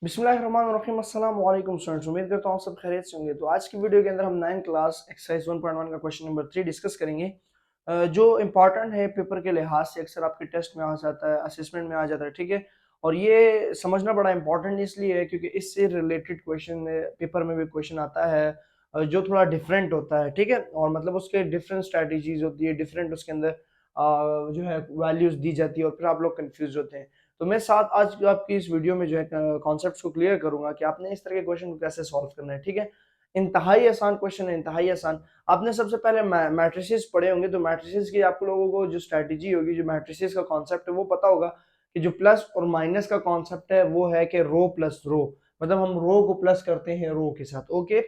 बिस्मिल्लाहिर्रहमानिर्रहीम अस्सलाम वालेकुम स्टूडेंट्स, उम्मीद करता हूँ सब खैरियत से होंगे। तो आज की वीडियो के अंदर हम 9th क्लास एक्सरसाइज 1.1 का क्वेश्चन नंबर 3 डिस्कस करेंगे, जो इंपॉर्टेंट है पेपर के लिहाज से, अक्सर आपके टेस्ट में आ जाता है, असेसमेंट में आ जाता है, ठीक है। और ये समझना बड़ा इंपॉर्टेंट इसलिए है क्योंकि इससे रिलेटेड क्वेश्चन पेपर में भी क्वेश्चन आता है, जो थोड़ा डिफरेंट होता है, ठीक है। और मतलब उसके डिफरेंट स्ट्रैटेजीज होती है, डिफरेंट उसके अंदर जो है वैल्यूज दी जाती है और फिर आप लोग कंफ्यूज होते हैं। तो मैं साथ आज आपकी इस वीडियो में जो है कॉन्सेप्ट्स को क्लियर करूंगा कि आपने इस तरह के क्वेश्चन को कैसे सॉल्व करना है, ठीक है। इंतहाई आसान क्वेश्चन है, इंतहाई आसान। आपने सबसे पहले मैट्रिसेस पढ़े होंगे, तो मैट्रिसेस की आप लोगों को जो स्ट्रैटेजी होगी, जो मैट्रिसेस का कॉन्सेप्ट है वो पता होगा कि जो प्लस और माइनस का कॉन्सेप्ट है वो है कि रो प्लस रो, मतलब हम रो को प्लस करते हैं रो के साथ, ओके।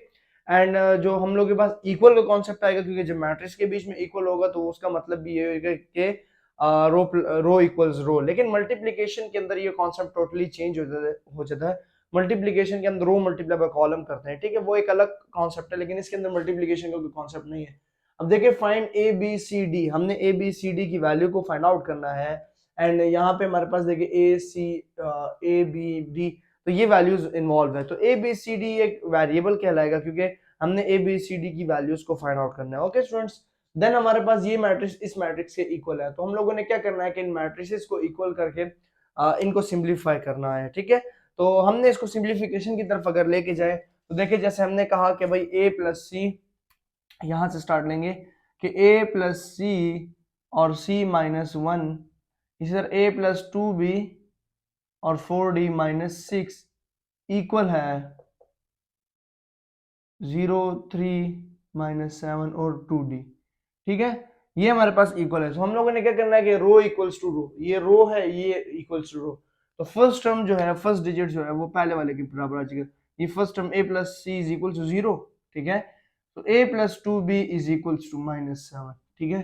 एंड जो हम लोग के पास इक्वल का कॉन्सेप्ट आएगा, क्योंकि जब मैट्रिक्स के बीच में इक्वल होगा तो उसका मतलब भी ये होगा कि रो इक्वल्स रो। लेकिन मल्टीप्लीकेशन के अंदर ये कॉन्सेप्ट टोटली चेंज हो जाता है। मल्टीप्लीकेशन के अंदर रो मल्टीप्लाई बाय कॉलम करते हैं, ठीक है, वो एक अलग कॉन्सेप्ट है, लेकिन इसके अंदर मल्टीप्लीकेशन का कोई कॉन्सेप्ट नहीं है। अब देखिए, find A B C D, हमने ए बी सी डी की वैल्यू को फाइंड आउट करना है। एंड यहाँ पे हमारे पास देखिए ए बी डी, तो ये वैल्यूज इन्वॉल्व है। तो ए बी सी डी एक वेरिएबल कहलाएगा क्योंकि हमने ए बी सी डी की वैल्यूज को फाइंड आउट करना है, ओके स्टूडेंट्स। देन हमारे पास ये मैट्रिक्स इस मैट्रिक्स के इक्वल है, तो हम लोगों ने क्या करना है कि इन मैट्रिसेस को इक्वल करके इनको सिंप्लीफाई करना है, ठीक है। तो हमने इसको सिंप्लीफिकेशन की तरफ अगर लेके जाए तो देखिए, जैसे हमने कहा कि भाई ए प्लस सी, यहां से स्टार्ट लेंगे कि ए प्लस सी और सी माइनस वन, इसी तरह ए प्लस टू बी और 4d माइनस सिक्स इक्वल है 0 3 माइनस 7 और 2d, ठीक है। ये हमारे पास इक्वल है, तो हम लोगों ने क्या करना है कि रो इक्वल्स टू रो, ये रो है, ये इक्वल्स टू रो। तो फर्स्ट टर्म जो है, फर्स्ट डिजिट जो है वो पहले वाले के बराबर आ जाएगा। ये first term A plus C is equal to 0, ठीक है। तो A plus two B is equals to minus 7, ठीक है।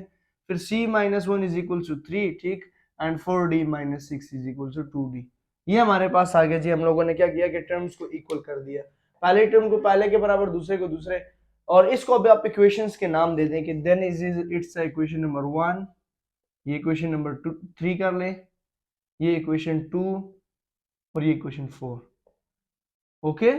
फिर C minus one is equal to 3, ठीक। And 4d minus 6 is equal to 2d। ये हमारे पास आ गया जी। हम लोगों ने क्या किया कि टर्म्स को इक्वल कर दिया, पहले टर्म को पहले के बराबर, दूसरे को दूसरे। और इसको अभी आप इक्वेशंस के नाम दे दें कि then is it's equation number 1, ये इक्वेशन नंबर 3 कर लें, ये इक्वेशन 2 और ये इक्वेशन 4, ओके।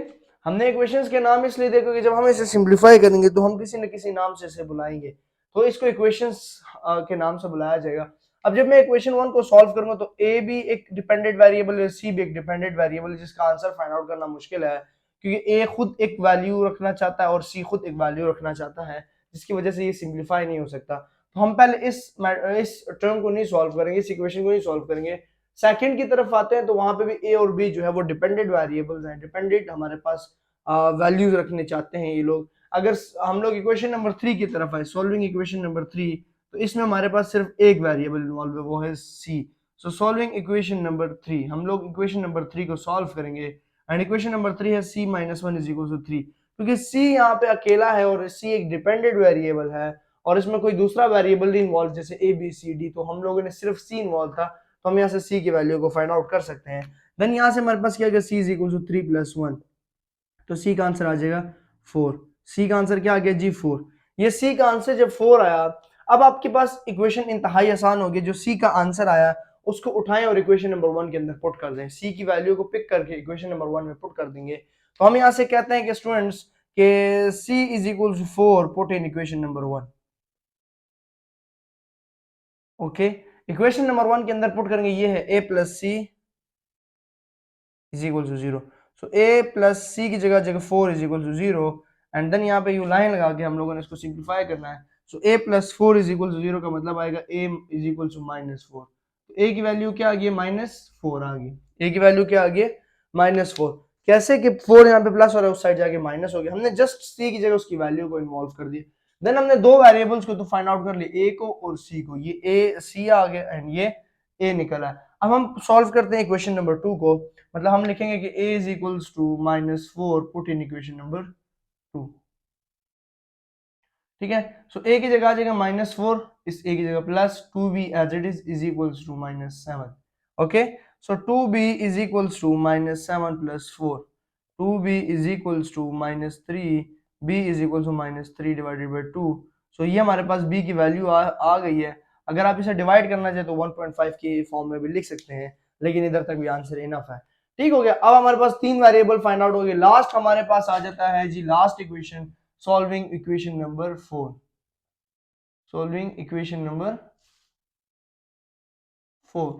हमने इक्वेशंस के नाम इसलिए देखो कि जब हम इसे सिंप्लीफाई करेंगे तो हम किसी न किसी नाम से इसे बुलाएंगे, तो इसको इक्वेशंस के नाम से बुलाया जाएगा। अब जब मैं इक्वेशन 1 को सॉल्व करूंगा तो ए भी एक डिपेंडेंट वेरिएबल है, सी भी एक डिपेंडेंट वेरिएबल है, जिसका आंसर फाइंड आउट करना मुश्किल है क्योंकि ए खुद एक वैल्यू रखना चाहता है और सी खुद एक वैल्यू रखना चाहता है, जिसकी वजह से ये सिंप्लीफाई नहीं हो सकता। तो हम पहले इस टर्म को नहीं सॉल्व करेंगे, इस इक्वेशन को नहीं सॉल्व करेंगे। सेकंड की तरफ आते हैं तो वहां पे भी ए और बी जो है वो डिपेंडेंट वेरिएबल्स हैं, डिपेंडेंट हमारे पास वैल्यूज रखने चाहते हैं ये लोग। अगर हम लोग इक्वेशन नंबर 3 की तरफ आए, सॉल्विंग इक्वेशन नंबर 3, तो इसमें हमारे पास सिर्फ एक वेरिएबल इन्वॉल्व है, वो है सी। सो सॉल्विंग इक्वेशन नंबर 3, हम लोग इक्वेशन नंबर 3 को सॉल्व करेंगे। एंड इक्वेशन नंबर 3 है C minus one is equal to 3, क्योंकि सी यहाँ पे अकेला है और सी एक डिपेंडेंट वेरिएबल है और इसमें कोई दूसरा वेरिएबल नहीं इन्वॉल्व, जैसे ए बी सी डी, तो हम लोगों ने सिर्फ सी इन्वॉल्व था, तो हम यहाँ से सी की वैल्यू को फाइंड आउट कर सकते हैं। देन यहाँ से हमारे पास क्या है, सी इज इक्वल टू 3 प्लस 1, तो सी का आंसर आ जाएगा 4। सी का आंसर क्या आ गया जी, 4। ये सी का आंसर जब 4 आया, अब आपके पास इक्वेशन इंतहाई आसान होगी। जो सी का आंसर आया उसको उठाएं और इक्वेशन नंबर 1 के अंदर पुट कर दें, सी की वैल्यू को पिक करके इक्वेशन नंबर 1 में पुट कर देंगे। तो हम यहाँ से कहते हैं कि स्टूडेंट्स के C is equal to 4 put in equation number 1, okay. Equation number 1 के अंदर पुट करेंगे, ये है A plus C is equal to 0। So A plus C की जगह जगह 4 is equal to 0। And then यहाँ पे यू लाइन लगा के हम लोगों ने इसको सिंप्लीफाई करना है। सो A plus 4 is equal to 0 का मतलब आएगा ए इज इक्वल टू माइनस 4। तो ए की वैल्यू क्या आ गई, माइनस 4 आ गई। ए की वैल्यू क्या आ गई, माइनस 4। कैसे कि 4 यहाँ पे प्लस हो रहा है, उस साइड जाके माइनस हो गया, हमने जस्ट सी की जगह उसकी वैल्यू को इन्वॉल्व कर दिया। देन हमने दो वेरिएबल्स को तो फाइंड आउट कर लिए, ए को और सी को, ये ए सी आ गया एंड ये ए निकला। अब हम सॉल्व करते हैं इक्वेशन नंबर 2 को, मतलब हम लिखेंगे कि a is equals to minus 4 put in equation number 2, ठीक है। सो a की जगह आ जाएगा माइनस 4, इस a की जगह plus 2b as it is equals to minus 7, okay. So 2b is equals to minus 7 plus 4, 2b is equals to minus 3, b is equal to minus 3 divided by 2। So ये हमारे पास b की value आ गई है। अगर आप इसे divide करना चाहे तो 1.5 की फॉर्म में भी लिख सकते हैं, लेकिन इधर तक भी आंसर इनफ है, ठीक हो गया। अब हमारे पास 3 वेरिएबल फाइंड आउट हो गए। लास्ट हमारे पास आ जाता है जी last equation, solving equation number 4। Solving equation number 4।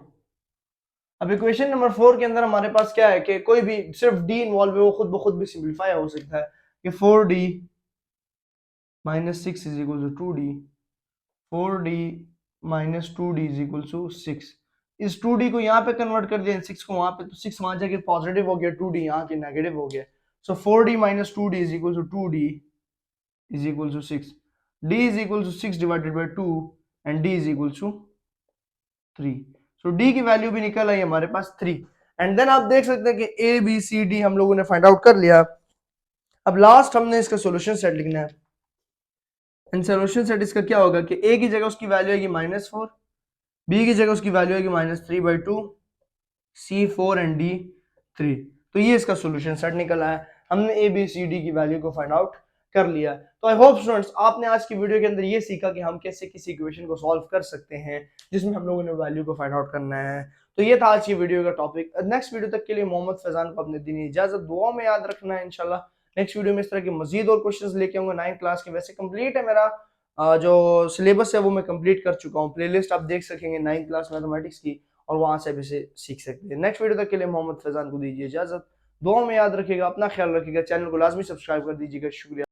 अब इक्वेशन नंबर 4 के अंदर हमारे पास क्या है कि कोई भी सिर्फ डी इन्वॉल्व है, वो खुद ब खुद भी सिंप्लीफाई हो सकता है कि 4d minus 6 is equal to 2d, 4d minus 2d is equal to 6। इस 2d को यहाँ पे कन्वर्ट कर दिया, 6 को वहां पे, तो 6 वहां जाके पॉजिटिव हो गया, 2d यहाँ के नेगेटिव हो गया। So 4d minus 2d is equal to 2d is equal to 6। d is equal to 6 divided by 2 and d is equal to 3। So d की वैल्यू भी निकल आई हमारे पास 3। एंड देन आप देख सकते हैं कि ए बी सी डी हम लोगों ने फाइंड आउट कर लिया। अब लास्ट हमने इसका सॉल्यूशन सेट लिखना है। एंड सॉल्यूशन सेट इसका क्या होगा कि ए की जगह उसकी वैल्यू आएगी -4, बी की जगह उसकी वैल्यू आएगी -3/2, सी 4 एंड डी 3। तो ये इसका सॉल्यूशन सेट निकला है। हमने ए बी सी डी की वैल्यू को फाइंड आउट कर लिया। तो आई होप स्टूडेंट्स आपने आज की वीडियो के अंदर ये सीखा कि हम कैसे किसी इक्वेशन को सॉल्व कर सकते हैं जिसमें हम लोगों ने वैल्यू को फाइंड आउट करना है। तो ये था आज की वीडियो का टॉपिक। नेक्स्ट वीडियो तक के लिए मोहम्मद फैजान को अपने दीनी इजाजत, दुआ में याद रखना है। इंशाल्लाह नेक्स्ट वीडियो में इस तरह के मजीद और क्वेश्चंस लेके आऊंगा 9th क्लास के। वैसे कंप्लीट है मेरा जो सिलेबस है वो मैं कंप्लीट कर चुका हूँ। प्लेलिस्ट आप देख सकेंगे 9th क्लास मैथमेटिक्स की, और वहां से भी से सीख सकते हैं। नेक्स्ट वीडियो तक के लिए मोहम्मद फैजान को दीजिए इजाजत, दुआ में याद रखिएगा, अपना ख्याल रखिएगा, चैनल को लाजमी सब्सक्राइब कर दीजिएगा। शुक्रिया।